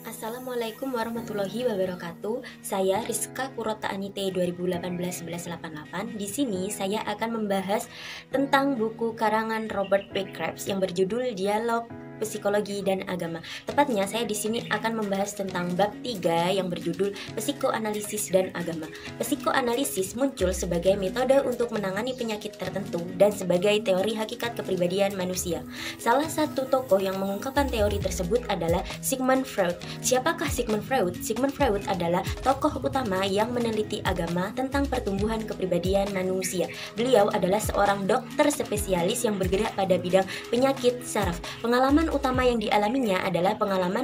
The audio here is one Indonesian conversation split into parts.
Assalamualaikum warahmatullahi wabarakatuh. Saya Rizka Kurota Anite 2018-1188. Di sini saya akan membahas tentang buku karangan Robert P. Krebs yang berjudul Dialog Psikologi dan Agama. Tepatnya saya di sini akan membahas tentang bab 3 yang berjudul Psikoanalisis dan Agama. Psikoanalisis muncul sebagai metode untuk menangani penyakit tertentu dan sebagai teori hakikat kepribadian manusia. Salah satu tokoh yang mengungkapkan teori tersebut adalah Sigmund Freud. Siapakah Sigmund Freud? Sigmund Freud adalah tokoh utama yang meneliti agama tentang pertumbuhan kepribadian manusia. Beliau adalah seorang dokter spesialis yang bergerak pada bidang penyakit saraf. Pengalaman utama yang dialaminya adalah pengalaman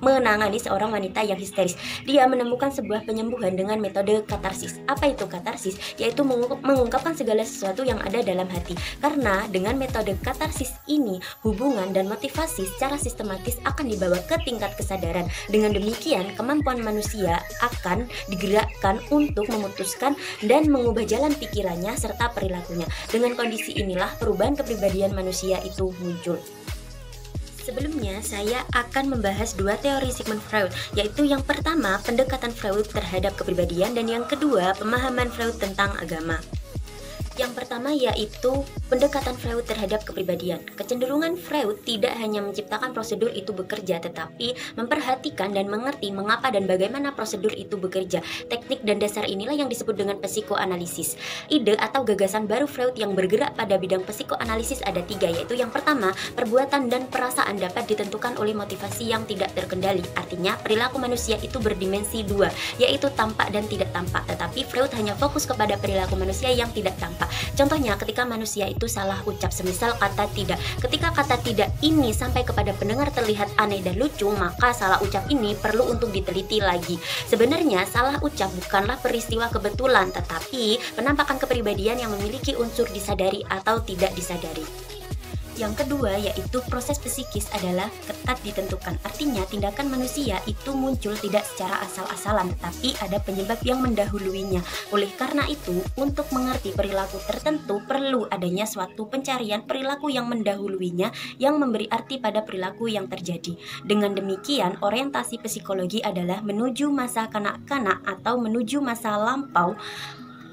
menangani seorang wanita yang histeris. Dia menemukan sebuah penyembuhan dengan metode katarsis. Apa itu katarsis? Yaitu mengungkapkan segala sesuatu yang ada dalam hati. Karena dengan metode katarsis ini, hubungan dan motivasi secara sistematis akan dibawa ke tingkat kesadaran. Dengan demikian, kemampuan manusia akan digerakkan untuk memutuskan dan mengubah jalan pikirannya serta perilakunya. Dengan kondisi inilah perubahan kepribadian manusia itu muncul. Sebelumnya, saya akan membahas dua teori Sigmund Freud, yaitu yang pertama, pendekatan Freud terhadap kepribadian, dan yang kedua, pemahaman Freud tentang agama. Yang pertama yaitu pendekatan Freud terhadap kepribadian. Kecenderungan Freud tidak hanya menciptakan prosedur itu bekerja, tetapi memperhatikan dan mengerti mengapa dan bagaimana prosedur itu bekerja. Teknik dan dasar inilah yang disebut dengan psikoanalisis. Ide atau gagasan baru Freud yang bergerak pada bidang psikoanalisis ada tiga, yaitu yang pertama, perbuatan dan perasaan dapat ditentukan oleh motivasi yang tidak terkendali. Artinya, perilaku manusia itu berdimensi dua, yaitu tampak dan tidak tampak. Tetapi Freud hanya fokus kepada perilaku manusia yang tidak tampak. Contohnya ketika manusia itu salah ucap, semisal kata tidak. Ketika kata tidak ini sampai kepada pendengar terlihat aneh dan lucu, maka salah ucap ini perlu untuk diteliti lagi. Sebenarnya salah ucap bukanlah peristiwa kebetulan, tetapi penampakan kepribadian yang memiliki unsur disadari atau tidak disadari. Yang kedua yaitu proses psikis adalah ketat ditentukan. Artinya tindakan manusia itu muncul tidak secara asal-asalan, tetapi ada penyebab yang mendahuluinya. Oleh karena itu, untuk mengerti perilaku tertentu perlu adanya suatu pencarian perilaku yang mendahuluinya yang memberi arti pada perilaku yang terjadi. Dengan demikian, orientasi psikologi adalah menuju masa kanak-kanak atau menuju masa lampau,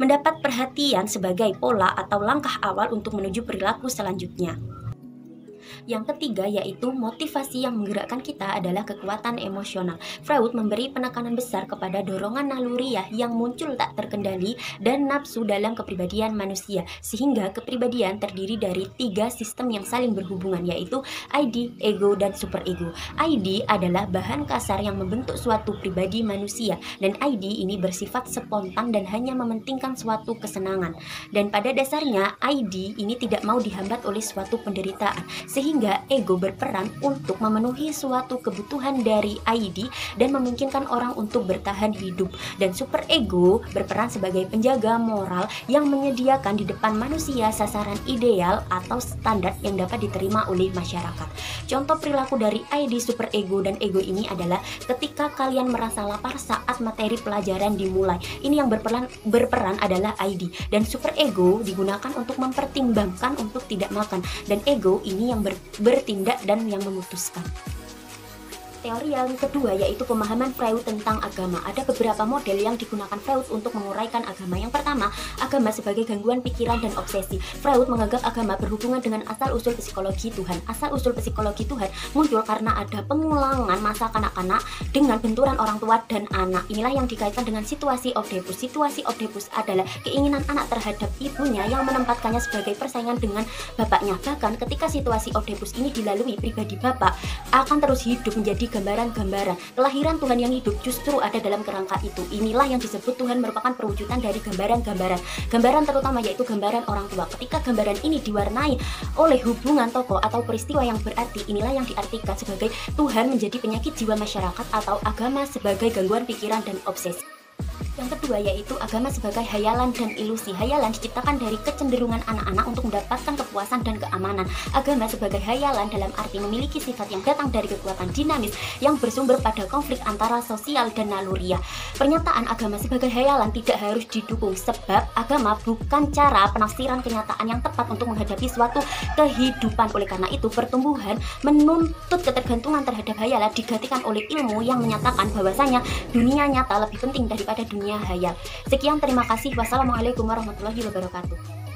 mendapat perhatian sebagai pola atau langkah awal untuk menuju perilaku selanjutnya. Yang ketiga yaitu motivasi yang menggerakkan kita adalah kekuatan emosional. Freud memberi penekanan besar kepada dorongan naluriah yang muncul tak terkendali dan nafsu dalam kepribadian manusia, sehingga kepribadian terdiri dari tiga sistem yang saling berhubungan, yaitu ID, ego, dan superego. ID adalah bahan kasar yang membentuk suatu pribadi manusia, dan ID ini bersifat spontan dan hanya mementingkan suatu kesenangan. Dan pada dasarnya ID ini tidak mau dihambat oleh suatu penderitaan, sehingga ego berperan untuk memenuhi suatu kebutuhan dari ID dan memungkinkan orang untuk bertahan hidup. Dan superego berperan sebagai penjaga moral yang menyediakan di depan manusia sasaran ideal atau standar yang dapat diterima oleh masyarakat. Contoh perilaku dari ID, superego, dan ego ini adalah ketika kalian merasa lapar saat materi pelajaran dimulai. Ini yang berperan adalah ID, dan superego digunakan untuk mempertimbangkan untuk tidak makan, dan ego ini yang bertindak dan yang memutuskan. Teori yang kedua yaitu pemahaman Freud tentang agama. Ada beberapa model yang digunakan Freud untuk menguraikan agama. Yang pertama, agama sebagai gangguan pikiran dan obsesi. Freud menganggap agama berhubungan dengan asal-usul psikologi Tuhan. Asal-usul psikologi Tuhan muncul karena ada pengulangan masa kanak-kanak dengan benturan orang tua dan anak. Inilah yang dikaitkan dengan situasi Oedipus. Situasi Oedipus adalah keinginan anak terhadap ibunya yang menempatkannya sebagai persaingan dengan bapaknya. Bahkan ketika situasi Oedipus ini dilalui, pribadi bapak akan terus hidup menjadi gambaran-gambaran. Kelahiran Tuhan yang hidup justru ada dalam kerangka itu. Inilah yang disebut Tuhan merupakan perwujudan dari gambaran-gambaran. Gambaran terutama yaitu gambaran orang tua. Ketika gambaran ini diwarnai oleh hubungan tokoh atau peristiwa yang berarti, inilah yang diartikan sebagai Tuhan menjadi penyakit jiwa masyarakat atau agama sebagai gangguan pikiran dan obsesi. Yang kedua yaitu agama sebagai hayalan dan ilusi. Hayalan diciptakan dari kecenderungan anak-anak untuk mendapatkan kepuasan dan keamanan. Agama sebagai hayalan dalam arti memiliki sifat yang datang dari kekuatan dinamis yang bersumber pada konflik antara sosial dan naluriah. Pernyataan agama sebagai hayalan tidak harus didukung, sebab agama bukan cara penafsiran kenyataan yang tepat untuk menghadapi suatu kehidupan. Oleh karena itu, pertumbuhan menuntut ketergantungan terhadap hayalan digantikan oleh ilmu yang menyatakan bahwasanya dunia nyata lebih penting daripada dunia hayal. Sekian, terima kasih. Wassalamualaikum warahmatullahi wabarakatuh.